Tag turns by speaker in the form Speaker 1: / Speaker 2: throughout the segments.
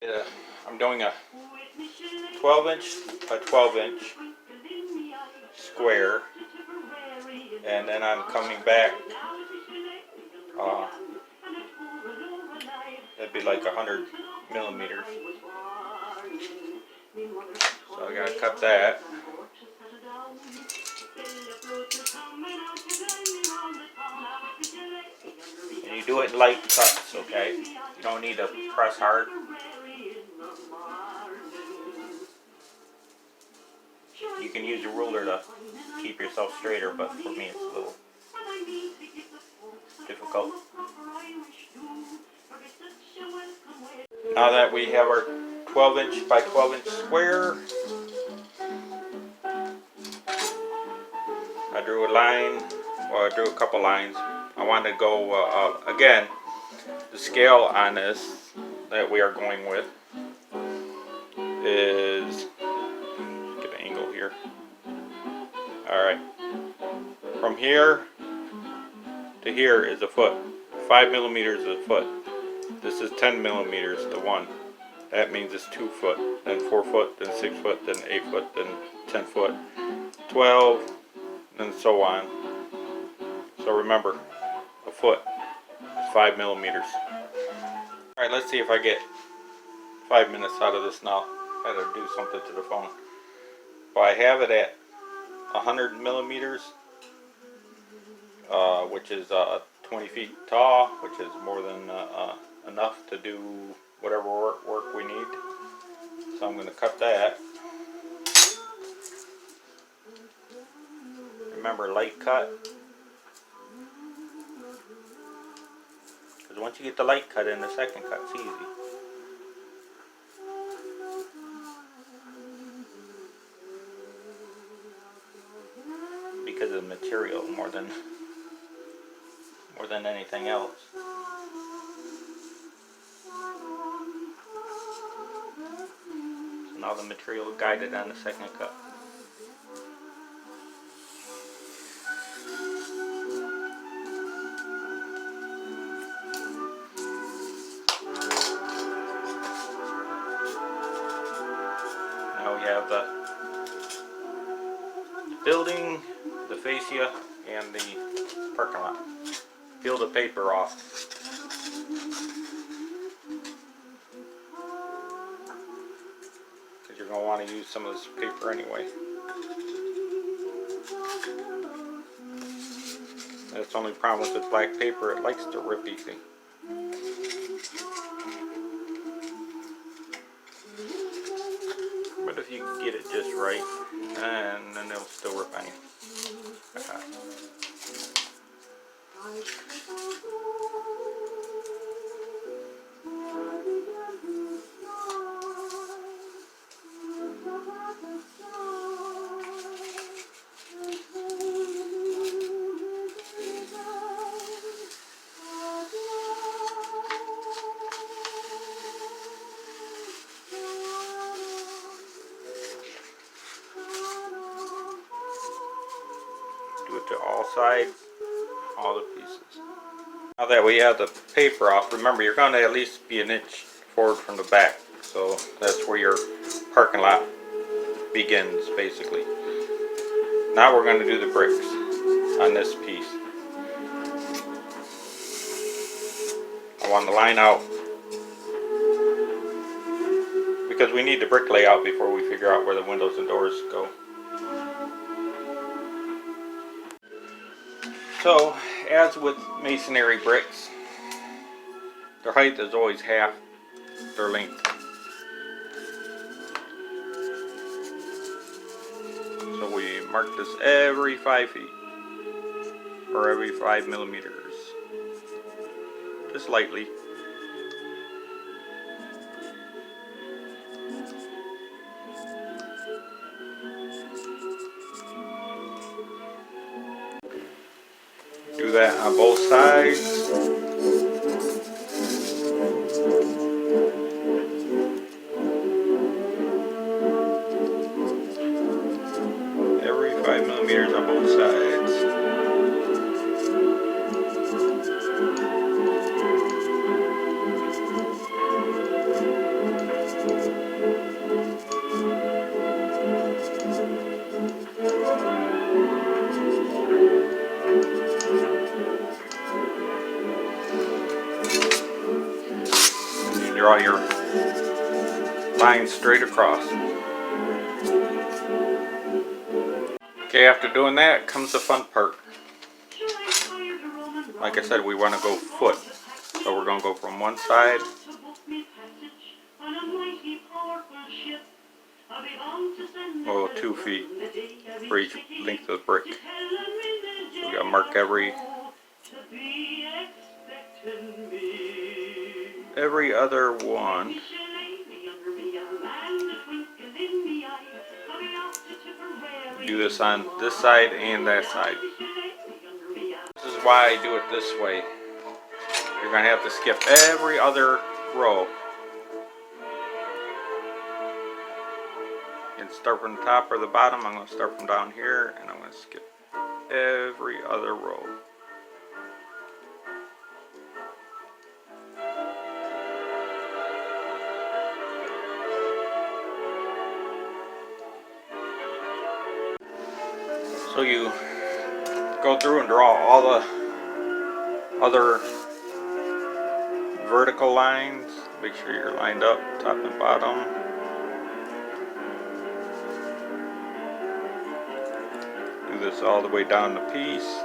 Speaker 1: I'm doing a 12-inch by 12-inch square, and then I'm coming back. That'd be like 100 millimeters. So I gotta cut that. And you do it in light cuts, okay? You don't need to press hard. You can use a ruler to keep yourself straighter, but for me it's a little difficult. Now that we have our 12-inch by 12-inch square, I drew a line, well I drew a couple lines. I wanted to go, again, the scale on this that we are going with is, get an angle here. Alright, from here to here is a foot. 5 millimeters is a foot. This is 10 millimeters to 1. That means it's 2 foot, then 4 foot, then 6 foot, then 8 foot, then 10 foot, 12, and so on. So remember, a foot is 5 millimeters. Alright, let's see if I get 5 minutes out of this now. I gotta do something to the phone. But I have it at 100 millimeters, which is 20 feet tall, which is more than enough to do whatever work we need. So I'm going to cut that. Remember, light cut. Because once you get the light cut in, the second cut's easy. Because of the material more than anything else. So now the material is guided on the second cut. Now we have the building, the fascia, and the parking lot. Peel the paper off. Because you're going to want to use some of this paper anyway. That's the only problem with this black paper, it likes to rip easy. But if you get it just right, and then it'll still rip on you. Do it to all sides, all the pieces. Now that we have the paper off, remember you're going to at least be an inch forward from the back. So that's where your parking lot begins, basically. Now we're going to do the bricks on this piece. I want to line out, because we need the brick layout before we figure out where the windows and doors go. So, as with masonry bricks, their height is always half their length. So we mark this every 5 feet, or every 5 millimeters, just lightly. Do that on both sides. Every 5 millimeters on both sides. draw your lines straight across. Okay, after doing that comes the fun part. Like I said, we want to go foot. So we're going to go from one side well, 2 feet for each length of the brick. So we got to mark every other one. Do this on this side and that side. This is why I do it this way. You're going to have to skip every other row. You can start from the top or the bottom. I'm going to start from down here and I'm going to skip every other row. So you go through and draw all the other vertical lines. Make sure you're lined up top and bottom. Do this all the way down the piece.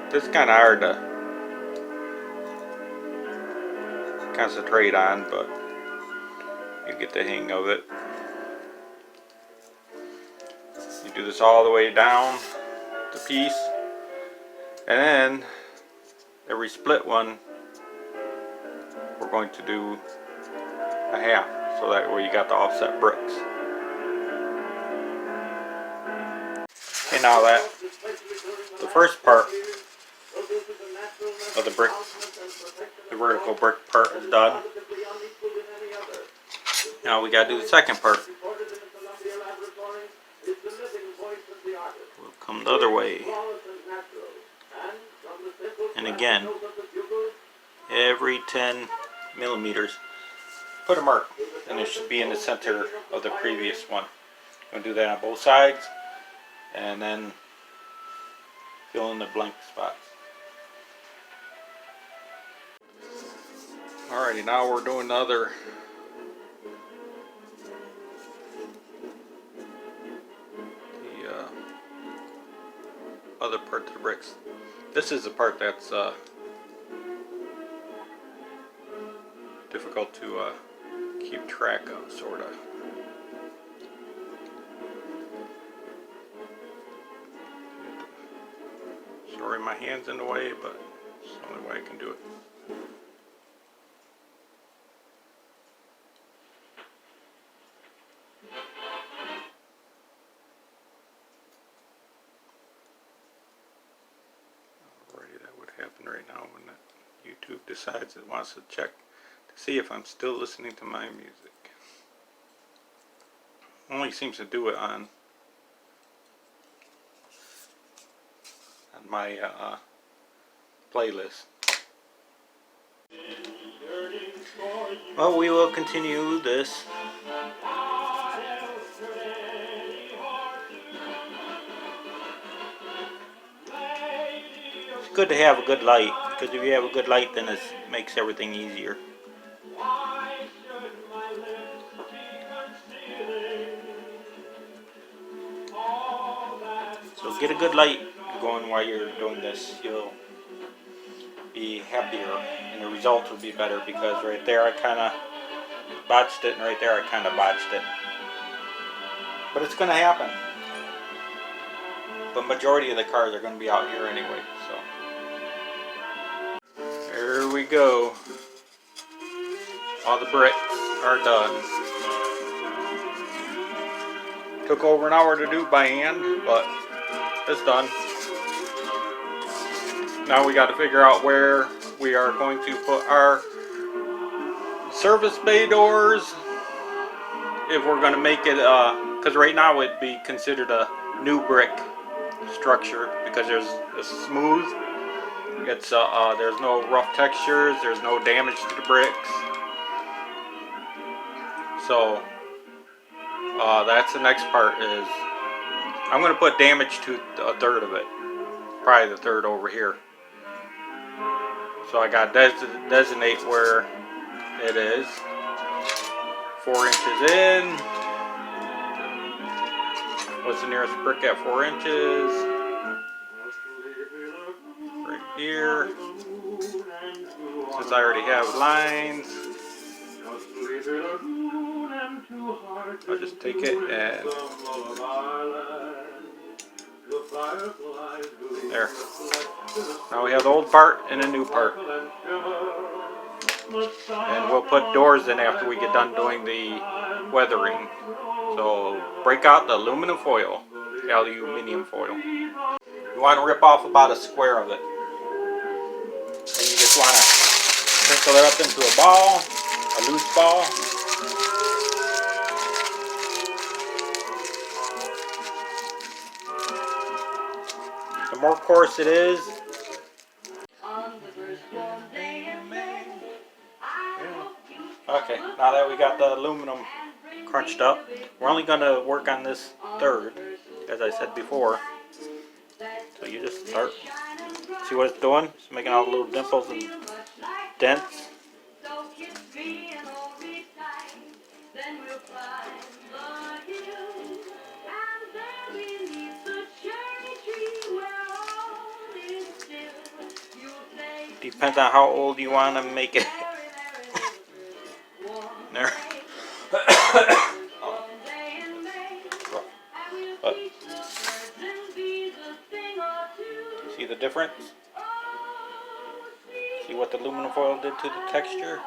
Speaker 1: This is kind of hard to concentrate on, but you get the hang of it. You do this all the way down the piece, and then every split one we're going to do a half, so that way you got the offset bricks. Okay, now that the first part of the brick, the vertical brick part is done. Now we got to do the second part. We'll come the other way. And again, every 10 millimeters, put a mark, and it should be in the center of the previous one. I'm going to do that on both sides, and then fill in the blank spots. Alrighty, now we're doing the other part of the bricks. This is the part that's difficult to keep track of, sort of. Sorry, my hand's in the way, but it's the only way I can do it. Happen right now when YouTube decides it wants to check to see if I'm still listening to my music. Only seems to do it on my playlist. Well, we will continue this. Good to have a good light, because if you have a good light, then it makes everything easier. So get a good light going while you're doing this. You'll be happier, and the results will be better, because right there I kind of botched it, and right there I kind of botched it. But it's going to happen. The majority of the cars are going to be out here anyway, so. There we go. All the bricks are done. Took over an hour to do by hand, but it's done. Now we got to figure out where we are going to put our service bay doors. If we're going to make it, because right now it'd be considered a new brick structure, because it's smooth. It's there's no rough textures, there's no damage to the bricks. So that's the next part. Is I'm going to put damage to a third of it, probably the third over here. So I got to designate where it is. 4 inches in. What's the nearest brick at 4 inches? Right here. Since I already have lines, I'll just take it and there. Now we have the old part and a new part. And we'll put doors in after we get done doing the weathering. So break out the aluminum foil, aluminium foil. You want to rip off about a square of it. And you just want to sprinkle it up into a ball, a loose ball. The more coarse it is, okay, now that we got the aluminum crunched up, we're only going to work on this third, as I said before. So you just start, see what it's doing? It's making all the little dimples and dents. Depends on how old you want to make it. There. But, see the difference? See what the aluminum foil did to the texture?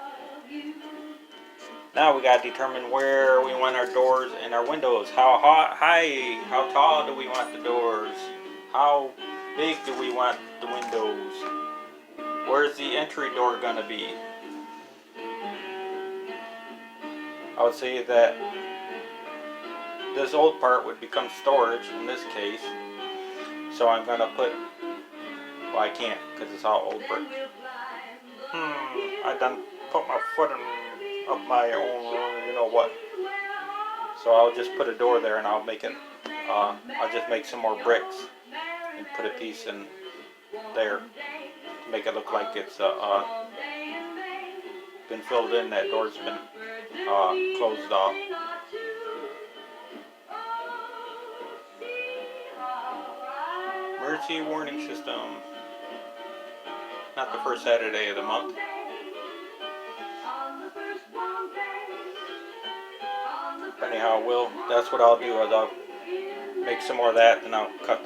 Speaker 1: Now we got to determine where we want our doors and our windows. How high, how tall do we want the doors? How big do we want the windows? Where's the entry door going to be? I would say that this old part would become storage in this case. So I'm going to put, well, I can't because it's all old brick. I done put my foot up my own, you know what. So I'll just put a door there and I'll make it, I'll just make some more bricks and put a piece in there. Make it look like it's been filled in, that door's been closed off. Emergency warning system. Not the first Saturday of the month. Anyhow, that's what I'll do. Is I'll make some more of that, and I'll cut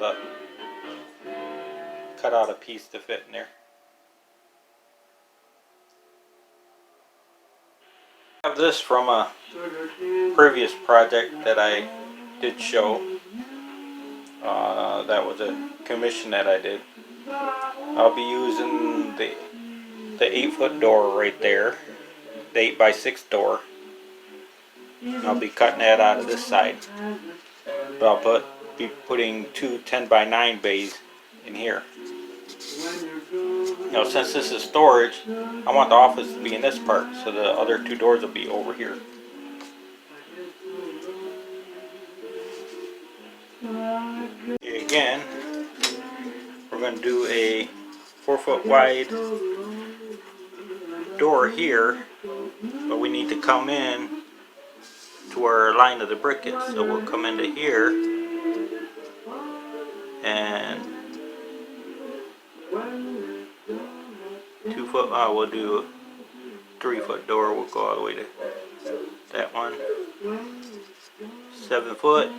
Speaker 1: out a piece to fit in there. I have this from a previous project that I did show. That was a commission that I did. I'll be using the 8-foot door right there, the 8x6 door. And I'll be cutting that out of this side. But I'll be putting 2 10x9 bays in here. Now, since this is storage, I want the office to be in this part, so the other 2 doors will be over here. Again, we're going to do a 4-foot wide door here, but we need to come in to where our line of the brick is. So we'll come into here and 2-foot, we'll do a 3-foot door. We'll go all the way to that one. 7 foot,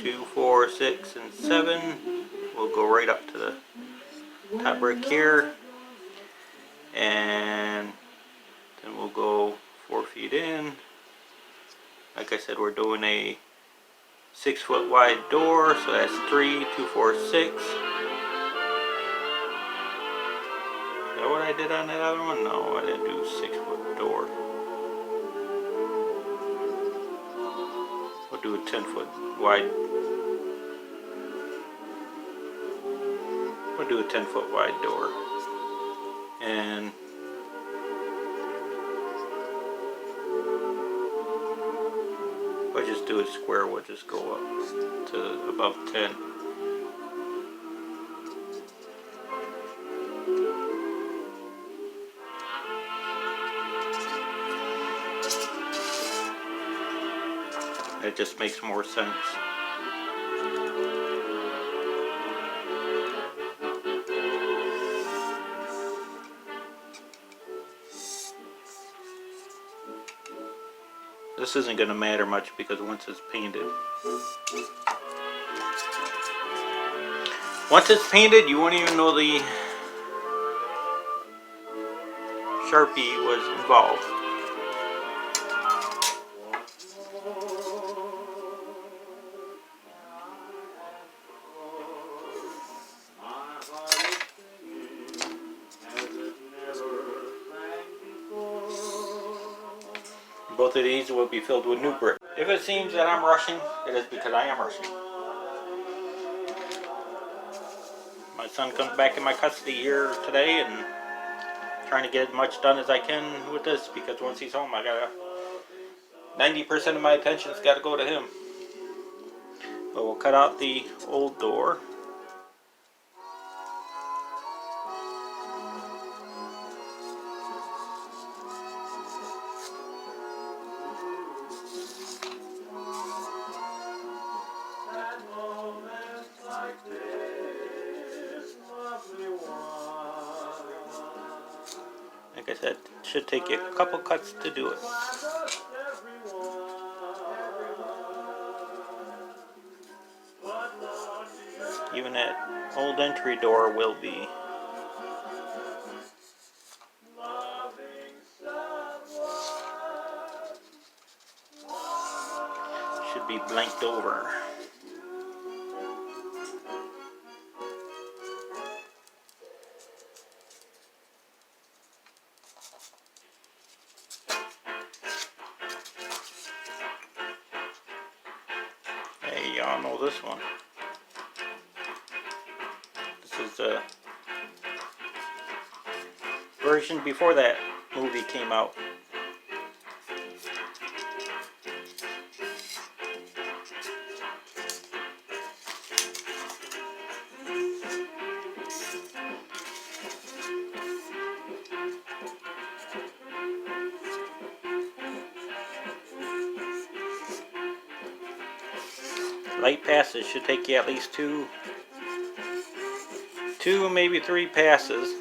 Speaker 1: 2, 4, 6, and 7. We'll go right up to the top brick here, and then we'll go 4 feet in. Like I said, we're doing a 6-foot wide door, so that's 3, 2, 4, 6. Is that what I did on that other one? No, I didn't do a 6-foot door. We'll do a 10-foot wide. We'll do a 10-foot wide door. And if I just do a square, we'll just go up to above 10. it just makes more sense. This isn't going to matter much because once it's painted. Once it's painted, you won't even know the Sharpie was involved. Both of these will be filled with new brick. If it seems that I'm rushing, it is because I am rushing. My son comes back in my custody here today and trying to get as much done as I can with this because once he's home I gotta 90% of my attention's gotta go to him. But we'll cut out the old door. Like I said, it should take you a couple cuts to do it. Even that old entry door will be. Should be blanked over. Hey, y'all know this one. This is the version before that movie came out. Light passes should take you at least two, maybe three passes.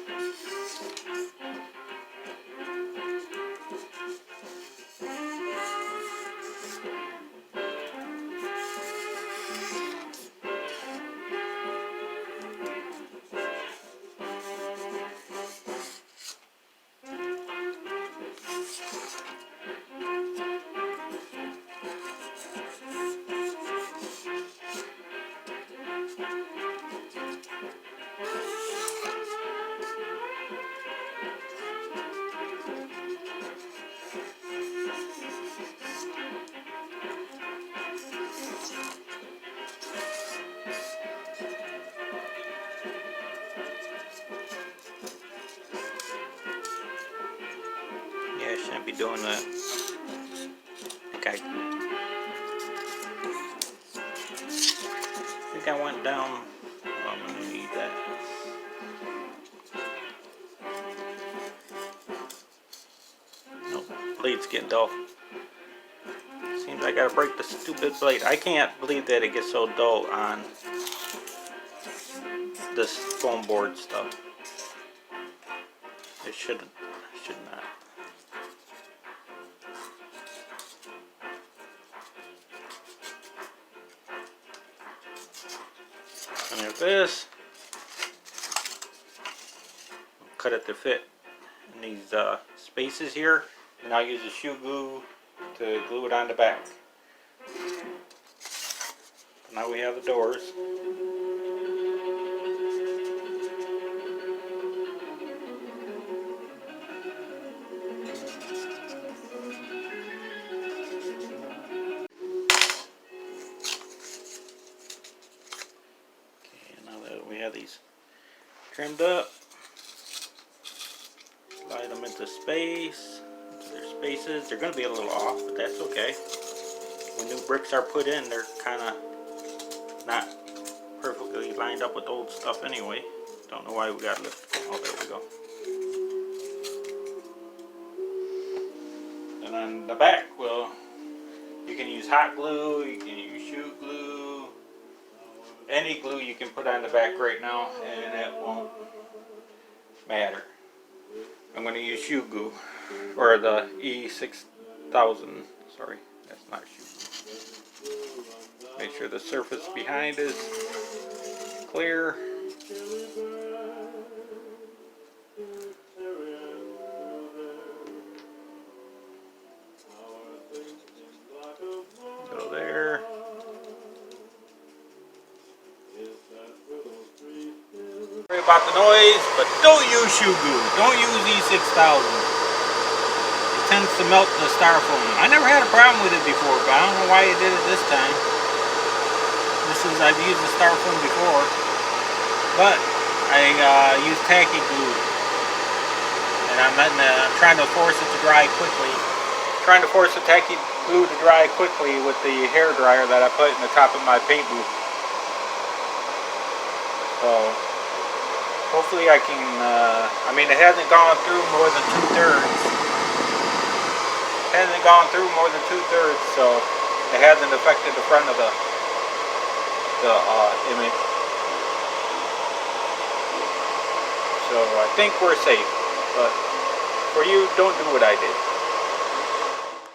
Speaker 1: Yeah, I shouldn't be doing that. I think I went down. Oh, I'm gonna need that. Nope, blade's getting dull. Seems I gotta break the stupid blade. I can't believe that it gets so dull on this foam board stuff. It should not. And if this, cut it to fit in these spaces here, and I'll use a shoe glue to glue it on the back. Now we have the doors. We have these trimmed up, slide them into space, into their spaces. They're going to be a little off, but that's okay. When new bricks are put in, they're kind of not perfectly lined up with old stuff anyway. Don't know why we got to lift. Oh, there we go. And on the back, well, you can use use hot glue, you can use shoe glue, any glue you can put on the back right now, and it won't matter. I'm going to use shoe glue, or the E6000. Sorry, that's not shoe glue. Make sure the surface behind is clear. Go there. Sorry about the noise, but don't use shoe glue. Don't use E6000. It tends to melt the styrofoam. I never had a problem with it before, but I don't know why it did it this time. I've used the styrofoam before, but I use tacky glue, and I'm trying to force it to dry quickly. Trying to force the tacky glue to dry quickly with the hair dryer that I put in the top of my paint booth. So hopefully I can. I mean, it hasn't gone through more than 2/3. It hasn't gone through more than 2/3, so it hasn't affected the front of the image. So I think we're safe, but for you, don't do what I did.